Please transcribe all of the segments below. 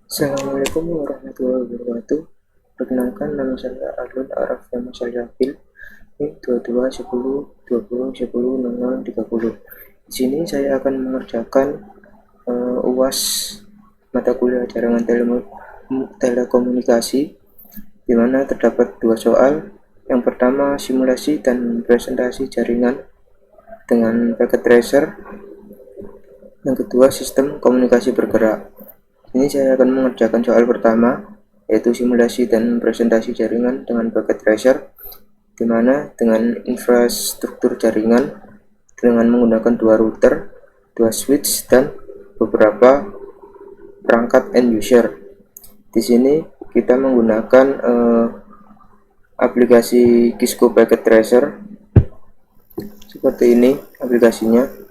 Assalamualaikum warahmatullahi wabarakatuh. Perkenalkan, nama saya Alun Araf Syafil, NIM 221020100030. Di sini saya akan mengerjakan UAS mata kuliah jaringan telekomunikasi, di mana terdapat dua soal. Yang pertama, simulasi dan presentasi jaringan dengan packet tracer. Yang kedua, sistem komunikasi bergerak. Ini saya akan mengerjakan soal pertama, yaitu simulasi dan presentasi jaringan dengan packet tracer, di mana dengan infrastruktur jaringan dengan menggunakan dua router, dua switch, dan beberapa perangkat end user. Di sini kita menggunakan aplikasi Cisco Packet Tracer. Seperti ini aplikasinya.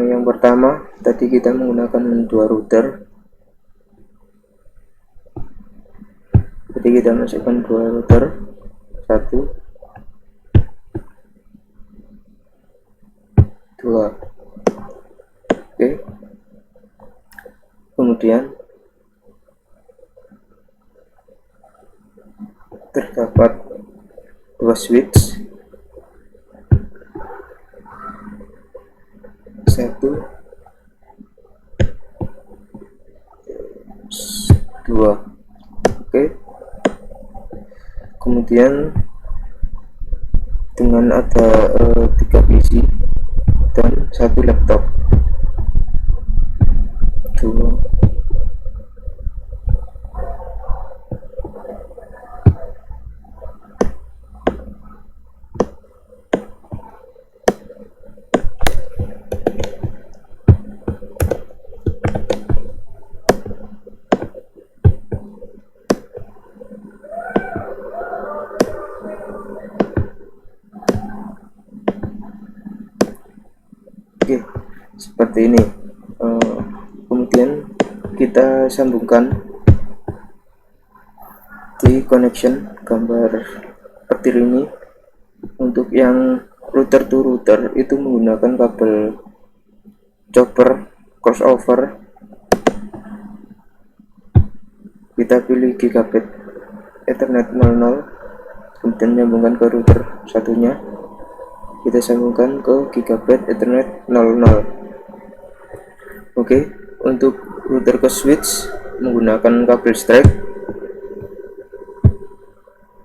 Yang pertama, tadi kita menggunakan dua router. Jadi kita masukkan dua router, satu, dua. Oke. Kemudian terdapat dua switch, satu, dua. Oke. Kemudian dengan ada 3 PC dan satu laptop, dua. Oke, seperti ini. Kemudian kita sambungkan di connection gambar petir ini. Untuk yang router to router itu menggunakan kabel chopper crossover. Kita pilih gigabit Ethernet 00, kemudian nyambungkan ke router satunya. Kita sambungkan ke gigabit Ethernet 00. Oke, untuk router ke switch menggunakan kabel strike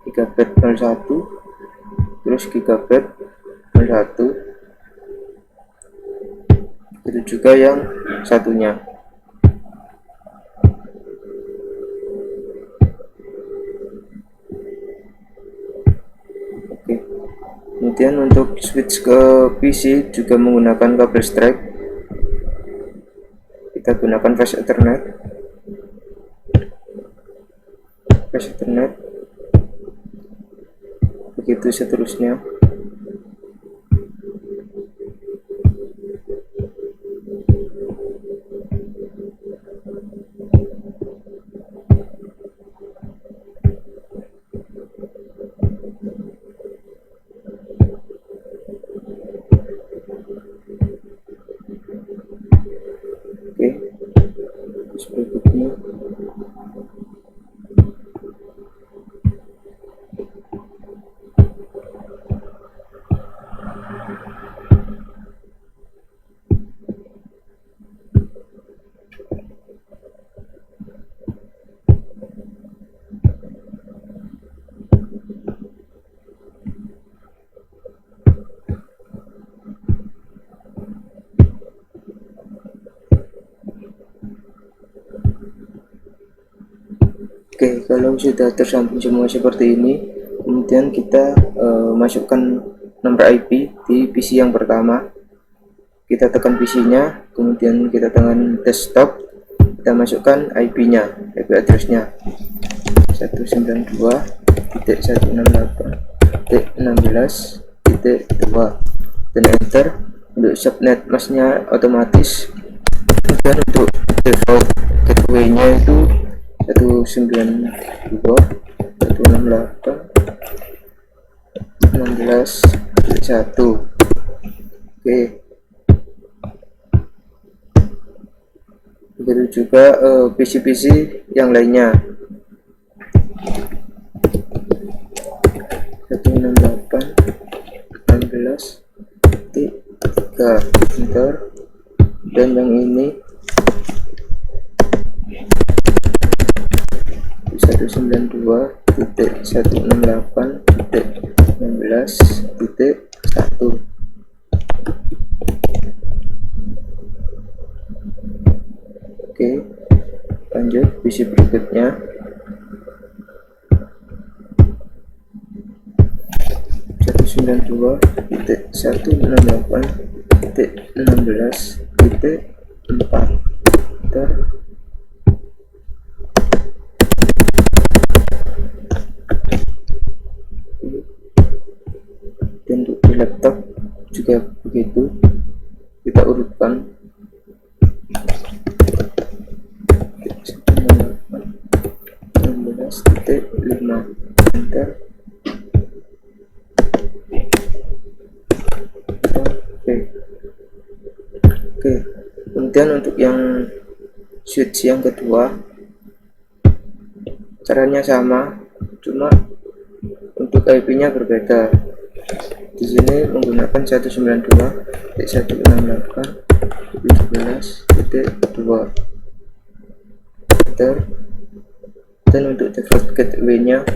gigabit 01, terus gigabit 01. Itu juga yang satunya. Oke. Kemudian untuk switch ke PC juga menggunakan kabel strike. Kita gunakan flash Ethernet. Begitu seterusnya. Oke, berikutnya Oke, kalau sudah tersambung semua seperti ini, kemudian kita masukkan nomor IP di PC yang pertama. Kita tekan PC-nya, kemudian kita tekan desktop, kita masukkan IP-nya, IP address-nya 192.168.16.2 dan enter. Untuk subnet masknya otomatis. Kemudian untuk default gateway-nya itu 192.168.16.1. Oke, Begitu juga PC-PC yang lainnya. 168.16.3 enter, dan yang ini 192.168.16.1. Oke, lanjut PC berikutnya. 192.168.16.4 enter. Dan untuk di laptop juga begitu, kita urutkan 168.16.5 enter. Oke, kemudian untuk yang switch yang kedua caranya sama, cuma untuk IP-nya berbeda. Di sini menggunakan 192.168.17.2 enter. Dan untuk default gateway-nya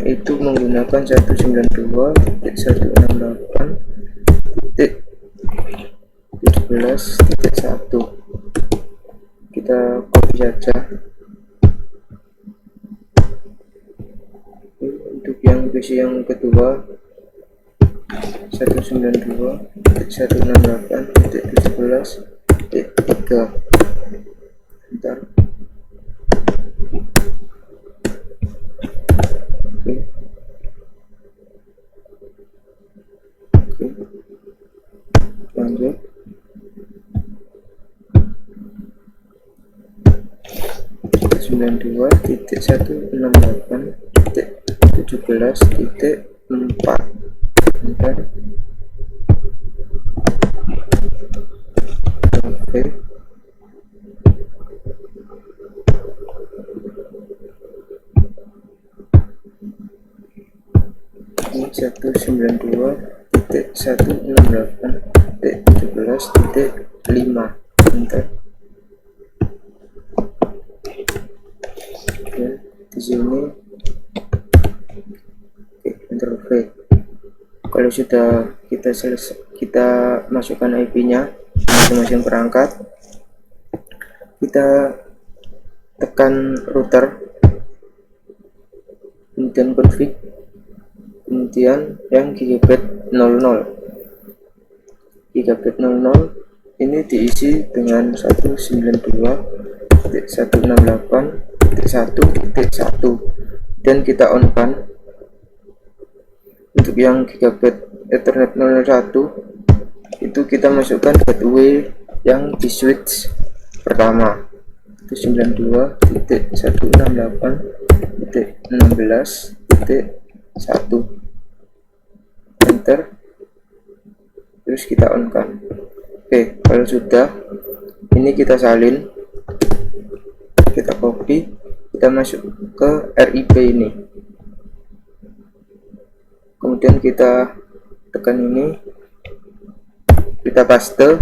itu menggunakan 192.168.17.1. kita copy saja. Untuk yang PC yang kedua 192.168.17.3 bentar. Oke, lanjut. Sembilan dua titik 168.17.4 bentar. Oke, ini 192.168.17.5 bentar. Di sini enter. Oke, kalau sudah kita masukkan IP-nya masing-masing perangkat, kita tekan router, kemudian config, kemudian yang gigabit 00 ini diisi dengan 192.168.1.1 dan kita on kan. Untuk yang gigabit Ethernet 01 itu kita masukkan gateway yang di switch pertama 192.168.16.1 enter, terus kita on kan. Oke, kalau sudah ini kita salin, kita copy, kita masuk ke RIP ini, kemudian kita tekan ini, kita paste,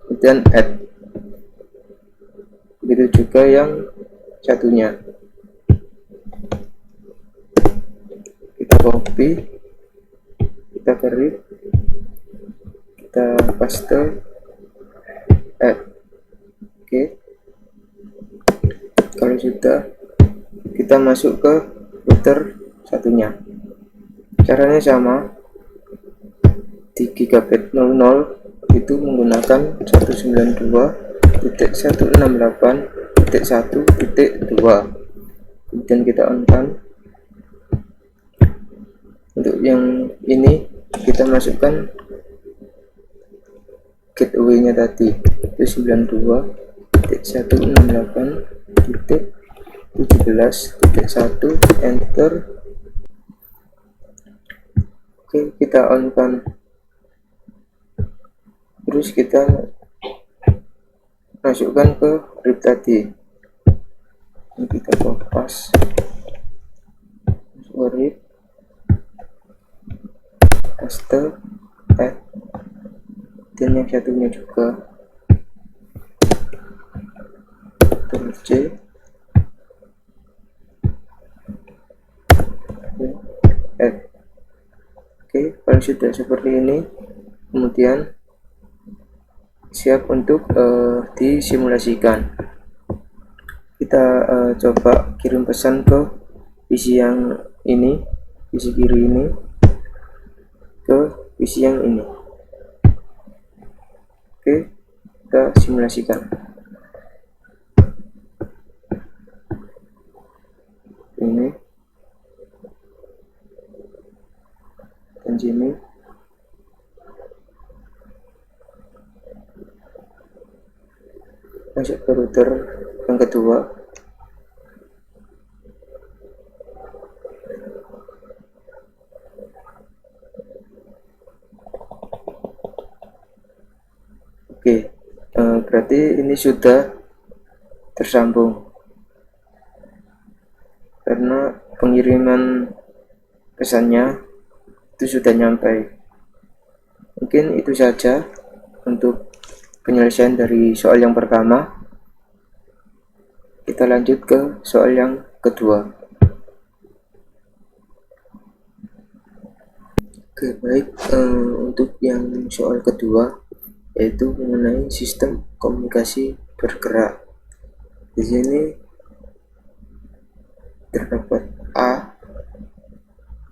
kemudian add. Begitu juga yang satunya, kita copy, kita kerik, kita paste, add. Oke, kalau sudah kita masuk ke router satunya. Caranya sama, di gigabit 00 itu menggunakan 192.168.1.2, kemudian kita on kan. Untuk yang ini kita masukkan gateway-nya tadi itu 92.168.17.1 enter. Oke, kita on kan, terus kita masukkan ke RIP tadi. Ini kita kopas masuk RIP, paste, add, dan yang satunya juga Ctrl C, add. Oke, kalau sudah seperti ini, kemudian siap untuk disimulasikan. Kita coba kirim pesan ke PC yang ini, PC kiri ini, ke PC yang ini. Oke, kita simulasikan. Ini dan sini. Masuk ke router yang kedua. Oke, berarti ini sudah tersambung karena pengiriman pesannya itu sudah nyampe. Mungkin itu saja untuk penyelesaian dari soal yang pertama. Kita lanjut ke soal yang kedua. Oke, baik, untuk yang soal kedua yaitu mengenai sistem komunikasi bergerak. Di sini terdapat A,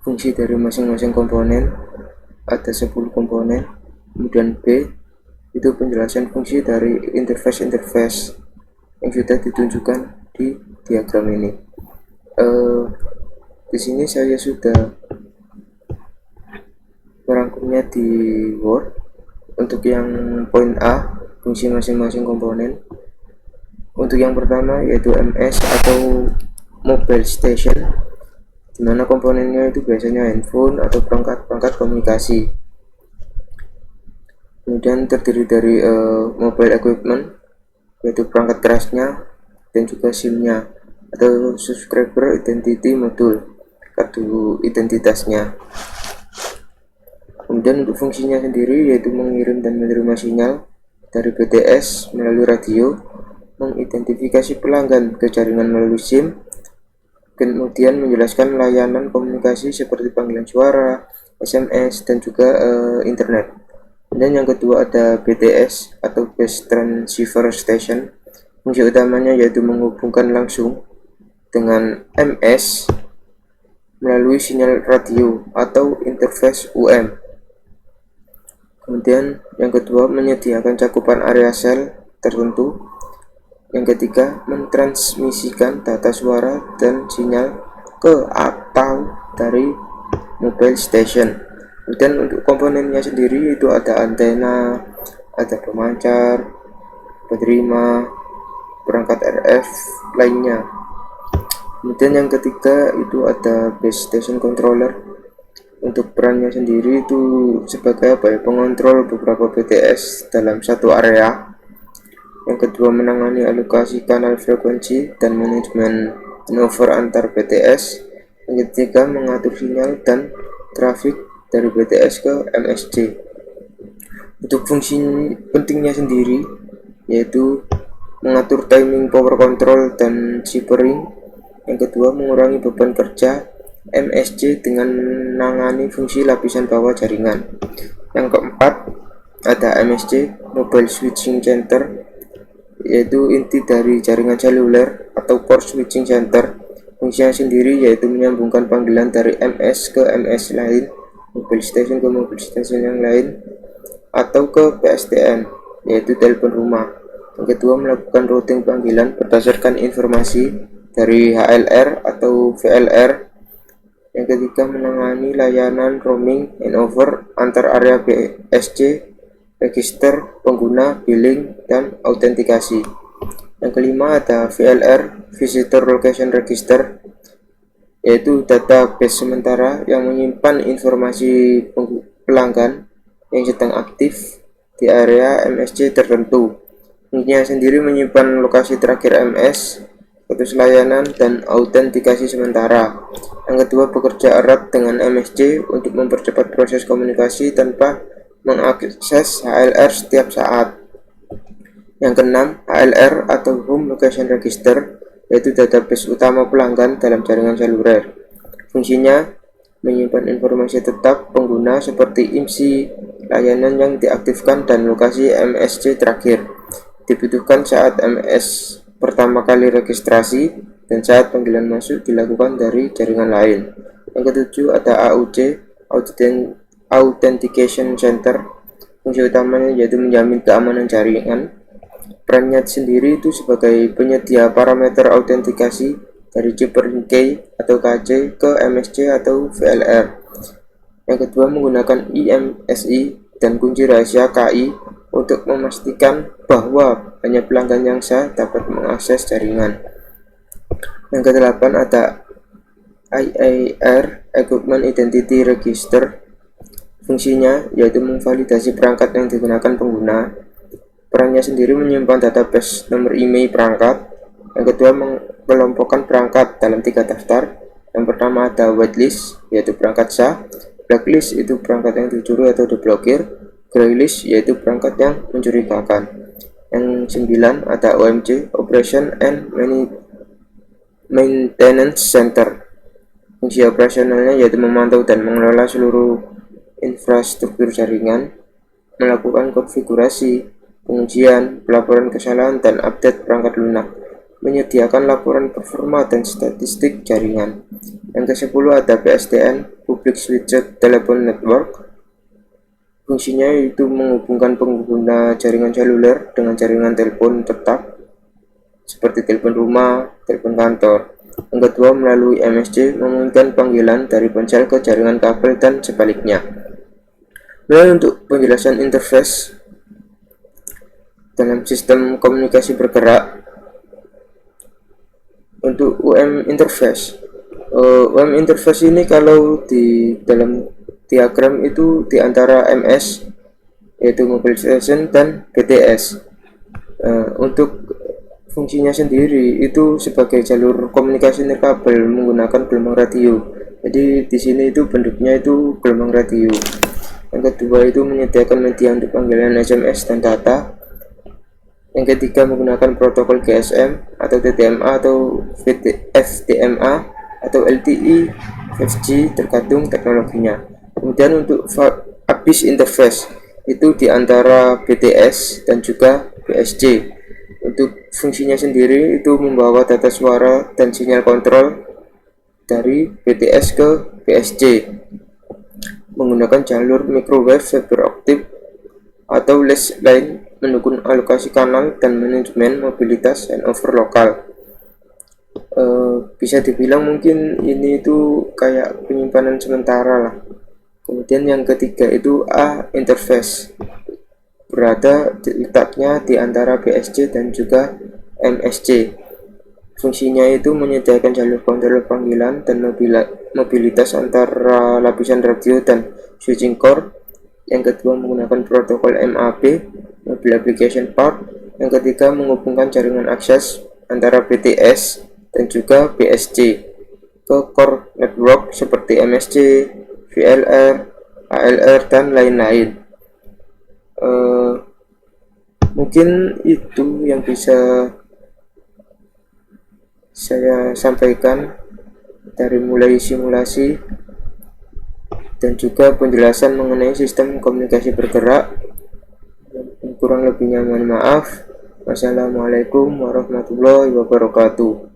fungsi dari masing-masing komponen, ada 10 komponen. Kemudian B, itu penjelasan fungsi dari interface yang sudah ditunjukkan di diagram ini. Di sini saya sudah merangkumnya di Word. Untuk yang poin A, fungsi masing-masing komponen. Untuk yang pertama yaitu MS atau mobile station, dimana komponennya itu biasanya handphone atau perangkat komunikasi. Kemudian terdiri dari mobile equipment, yaitu perangkat kerasnya dan juga SIM-nya atau subscriber identity module, kartu identitasnya. Kemudian untuk fungsinya sendiri yaitu mengirim dan menerima sinyal dari BTS melalui radio, mengidentifikasi pelanggan ke jaringan melalui SIM, kemudian menjelaskan layanan komunikasi seperti panggilan suara, SMS, dan juga internet. Dan yang kedua ada BTS atau Base Transceiver Station. Fungsi utamanya yaitu menghubungkan langsung dengan MS melalui sinyal radio atau interface UM. Kemudian yang kedua menyediakan cakupan area sel tertentu. Yang ketiga mentransmisikan data suara dan sinyal ke atau dari mobile station. Kemudian untuk komponennya sendiri itu ada antena, ada pemancar, penerima, perangkat RF lainnya. Kemudian yang ketiga itu ada base station controller. Untuk perannya sendiri itu sebagai pengontrol beberapa BTS dalam satu area. Yang kedua menangani alokasi kanal frekuensi dan manajemen handover antar BTS. Yang ketiga mengatur sinyal dan trafik dari BTS ke MSC. Untuk fungsi pentingnya sendiri yaitu mengatur timing power control dan shippering. Yang kedua mengurangi beban kerja MSC dengan menangani fungsi lapisan bawah jaringan. Yang keempat ada MSC Mobile Switching Center, yaitu inti dari jaringan seluler atau Core Switching Center. Fungsinya sendiri yaitu menyambungkan panggilan dari MS ke MS lain, mobile station ke mobile station yang lain, atau ke PSTN yaitu telepon rumah. Yang kedua melakukan routing panggilan berdasarkan informasi dari HLR atau VLR. Yang ketiga menangani layanan roaming handover antar area BSC, register pengguna, billing, dan autentikasi. Yang kelima ada VLR Visitor Location Register, yaitu database sementara yang menyimpan informasi pelanggan yang sedang aktif di area MSC tertentu. Fungsinya sendiri menyimpan lokasi terakhir MS, status layanan, dan autentikasi sementara. Yang kedua, bekerja erat dengan MSC untuk mempercepat proses komunikasi tanpa mengakses HLR setiap saat. Yang keenam, HLR atau Home Location Register, yaitu database utama pelanggan dalam jaringan seluler. Fungsinya menyimpan informasi tetap pengguna seperti IMSI, layanan yang diaktifkan, dan lokasi MSC terakhir. Dibutuhkan saat MS pertama kali registrasi dan saat panggilan masuk dilakukan dari jaringan lain. Yang ketujuh, ada AUC, Authentication Center. Fungsi utamanya yaitu menjamin keamanan jaringan. Perannya sendiri itu sebagai penyedia parameter autentikasi dari chip key atau KC ke MSC atau VLR. Yang kedua, menggunakan IMSI dan kunci rahasia KI untuk memastikan bahwa hanya pelanggan yang sah dapat mengakses jaringan. Yang kedelapan, ada IAR, Equipment Identity Register. Fungsinya yaitu memvalidasi perangkat yang digunakan pengguna. Perannya sendiri menyimpan database nomor IMEI perangkat. Yang kedua, mengelompokkan perangkat dalam 3 daftar. Yang pertama ada whitelist, yaitu perangkat sah. Blacklist itu perangkat yang dicuri atau diblokir. Graylist yaitu perangkat yang mencurigakan. Yang 9 ada OMC, Operation and Maintenance Center. Fungsi operasionalnya yaitu memantau dan mengelola seluruh infrastruktur jaringan, melakukan konfigurasi, pengujian, pelaporan kesalahan, dan update perangkat lunak, menyediakan laporan performa dan statistik jaringan. Yang ke-10 ada PSTN, Public Switched Telephone Network. Fungsinya yaitu menghubungkan pengguna jaringan seluler dengan jaringan telepon tetap seperti telepon rumah, telepon kantor. Yang kedua, melalui MSC memungkinkan panggilan dari ponsel ke jaringan kabel dan sebaliknya. Nah, untuk penjelasan interface dalam sistem komunikasi bergerak, untuk UM interface, UM interface ini kalau di dalam diagram itu di antara MS yaitu mobile station dan BTS. Untuk fungsinya sendiri itu sebagai jalur komunikasi nirkabel menggunakan gelombang radio. Jadi di sini itu bentuknya itu gelombang radio. Yang kedua itu menyediakan media untuk panggilan SMS dan data. Yang ketiga menggunakan protokol GSM atau TTMA atau FDMA atau LTE 5G tergantung teknologinya. Kemudian untuk ABIS interface itu di antara BTS dan juga BSC. Untuk fungsinya sendiri itu membawa data suara dan sinyal kontrol dari BTS ke BSC menggunakan jalur microwave fiber optic atau LES line, mendukung alokasi kanal dan manajemen mobilitas handover lokal. Bisa dibilang mungkin ini itu kayak penyimpanan sementara lah. Kemudian yang ketiga itu A interface, berada letaknya di antara BSC dan juga MSC. Fungsinya itu menyediakan jalur kontrol panggilan dan mobilitas antara lapisan radio dan switching core. Yang kedua menggunakan protokol MAP, Mobile Application Part. Yang ketiga menghubungkan jaringan akses antara BTS dan juga BSC ke core network seperti MSC, VLR, ALR, dan lain-lain. Mungkin itu yang bisa saya sampaikan dari mulai simulasi dan juga penjelasan mengenai sistem komunikasi bergerak. Kurang lebihnya mohon maaf. Wassalamualaikum warahmatullahi wabarakatuh.